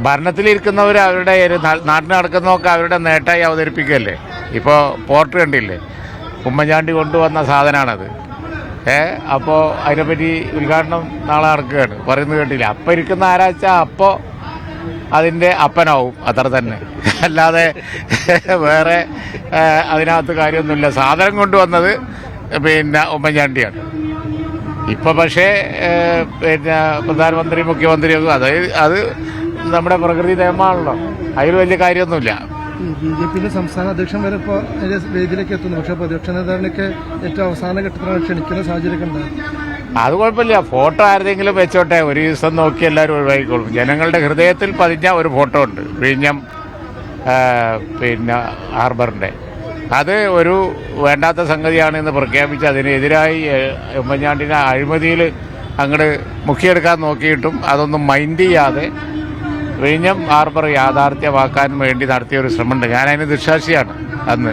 ഭരണത്തിലിരിക്കുന്നവർ അവരുടെ നാട്ടിൽ നടക്കുന്നതൊക്കെ അവരുടെ നേട്ടമായി അവതരിപ്പിക്കുകയല്ലേ. ഇപ്പോൾ പോർട്ട് കണ്ടില്ലേ, ഉമ്മൻചാണ്ടി കൊണ്ടുവന്ന സാധനമാണത്. അപ്പോൾ അതിനെപ്പറ്റി ഉദ്ഘാടനം നാളെ നടക്കുകയാണ്, പറയുന്നത് കേട്ടില്ല. അപ്പം ഇരിക്കുന്ന ആരാച്ചാൽ അപ്പോൾ അതിൻ്റെ അപ്പനാവും, അത്ര തന്നെ. അല്ലാതെ വേറെ അതിനകത്ത് കാര്യമൊന്നുമില്ല. സാധനം കൊണ്ടുവന്നത് പിന്നെ ഉമ്മൻചാണ്ടിയാണ്. ഇപ്പം പക്ഷേ പിന്നെ പ്രധാനമന്ത്രി മുഖ്യമന്ത്രിയൊക്കെ അത് നമ്മുടെ പ്രകൃതി നിയമമാണല്ലോ, അതിൽ വലിയ കാര്യമൊന്നുമില്ല. BJP സംസ്ഥാന അധ്യക്ഷൻ വരെ ഇപ്പോൾ വേദിയിലേക്ക് എത്തുന്നു. പക്ഷേ പ്രതിപക്ഷ നേതാവിനൊക്കെ ഏറ്റവും അവസാന ഘട്ടത്തിലാണ് ക്ഷണിക്കുന്ന സാഹചര്യമൊക്കെ ഉണ്ടാകും. അത് കുഴപ്പമില്ല, ഫോട്ടോ ആരുടെങ്കിലും വെച്ചോട്ടെ, ഒരു ദിവസം നോക്കി എല്ലാവരും ഒഴിവാക്കിക്കോളും. ജനങ്ങളുടെ ഹൃദയത്തിൽ പതിഞ്ഞ ഒരു ഫോട്ടോ ഉണ്ട് വിഴിഞ്ഞം പിന്നെ ഹാർബറിൻ്റെ. അത് ഒരു വേണ്ടാത്ത സംഗതിയാണെന്ന് പ്രഖ്യാപിച്ച് അതിനെതിരായി ഉമ്മൻചാണ്ടിനെ അഴിമതിയിൽ അങ്ങോട്ട് മുക്കിയെടുക്കാൻ നോക്കിയിട്ടും അതൊന്നും മൈൻഡ് ചെയ്യാതെ വിഴിഞ്ഞം ഹാർബർ യാഥാർത്ഥ്യമാക്കാൻ വേണ്ടി നടത്തിയ ഒരു ശ്രമമുണ്ട്. ഞാനതിന് ദൃക്സാക്ഷിയാണ് അന്ന്.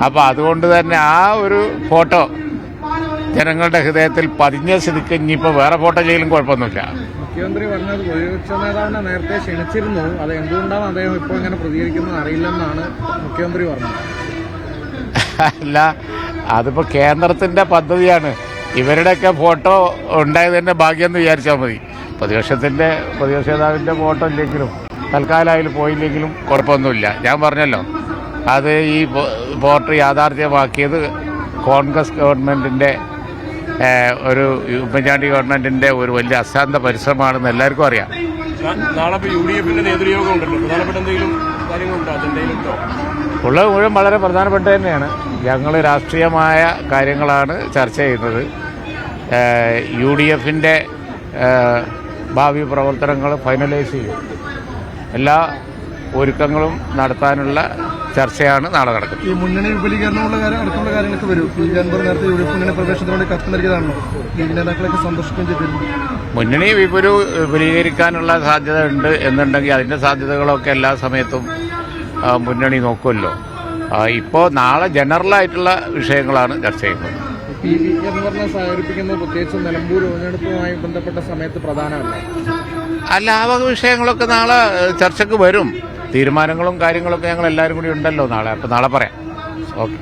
അപ്പോൾ അതുകൊണ്ട് തന്നെ ആ ഒരു ഫോട്ടോ ജനങ്ങളുടെ ഹൃദയത്തിൽ പതിഞ്ഞ സ്ഥിതിക്ക് ഇനിയിപ്പോൾ വേറെ ഫോട്ടോ ചെയ്യലും കുഴപ്പമൊന്നുമില്ല. മുഖ്യമന്ത്രി പറഞ്ഞത് പ്രതിപക്ഷ നേതാവിനെ നേരത്തെ ക്ഷണിച്ചിരുന്നു, അത് എന്തുകൊണ്ടാണ് അദ്ദേഹം ഇപ്പോൾ ഇങ്ങനെ പ്രതികരിക്കുന്നത് അറിയില്ലെന്നാണ് മുഖ്യമന്ത്രി പറഞ്ഞത്. അല്ല, അതിപ്പോൾ കേന്ദ്രത്തിൻ്റെ പദ്ധതിയാണ്. ഇവരുടെയൊക്കെ ഫോട്ടോ ഉണ്ടായത് തന്നെ ഭാഗ്യം എന്ന് വിചാരിച്ചാൽ മതി. പ്രതിപക്ഷ നേതാവിൻ്റെ ഫോട്ടോ ഇല്ലെങ്കിലും തൽക്കാലം അതിൽ പോയില്ലെങ്കിലും കുഴപ്പമൊന്നുമില്ല. ഞാൻ പറഞ്ഞല്ലോ, അത് ഈ പോർട്ട് യാഥാർത്ഥ്യമാക്കിയത് കോൺഗ്രസ് ഗവൺമെൻറ്റിൻ്റെ ഒരു ഉമ്മൻചാണ്ടി ഗവൺമെൻറ്റിൻ്റെ ഒരു വലിയ അശാന്ത പരിശ്രമമാണെന്ന് എല്ലാവർക്കും അറിയാം. ഉള്ളത് മുഴുവൻ വളരെ പ്രധാനപ്പെട്ട തന്നെയാണ്. ഞങ്ങൾ രാഷ്ട്രീയമായ കാര്യങ്ങളാണ് ചർച്ച ചെയ്യുന്നത്. UDFിൻ്റെ ഭാവി പ്രവർത്തനങ്ങൾ ഫൈനലൈസ് ചെയ്യും. എല്ലാ ഒരുക്കങ്ങളും നടത്താനുള്ള ചർച്ചയാണ് നാളെ നടക്കുന്നത്. ഈ മുന്നണി വിപുലീകരണമുള്ള അടുത്തുള്ള കാര്യങ്ങളൊക്കെ വരും. നേരത്തെ UDF മുന്നണി പ്രവേശനത്തോടെ കത്ത് നൽകിയതാണല്ലോ, നേതാക്കളൊക്കെ സന്ദർശിക്കുകയും ചെയ്തിരുന്നു. മുന്നണി വിപുലീകരിക്കാനുള്ള സാധ്യത ഉണ്ട് എന്നുണ്ടെങ്കിൽ അതിൻ്റെ സാധ്യതകളൊക്കെ എല്ലാ സമയത്തും മുന്നണി നോക്കുമല്ലോ. ഇപ്പോൾ നാളെ ജനറലായിട്ടുള്ള വിഷയങ്ങളാണ് ചർച്ച ചെയ്യുന്നത്. എന്ന് പറഞ്ഞാൽ സഹകരിപ്പിക്കുന്നത് പ്രത്യേകിച്ച് നിലമ്പൂർ ഉപതെരഞ്ഞെടുപ്പുമായി ബന്ധപ്പെട്ട സമയത്ത് പ്രധാനമല്ല. അല്ല, ആ വക വിഷയങ്ങളൊക്കെ നാളെ ചർച്ചയ്ക്ക് വരും. തീരുമാനങ്ങളും കാര്യങ്ങളൊക്കെ ഞങ്ങൾ എല്ലാവരും കൂടി ഉണ്ടല്ലോ നാളെ. അപ്പോൾ നാളെ പറയാം. ഓക്കെ.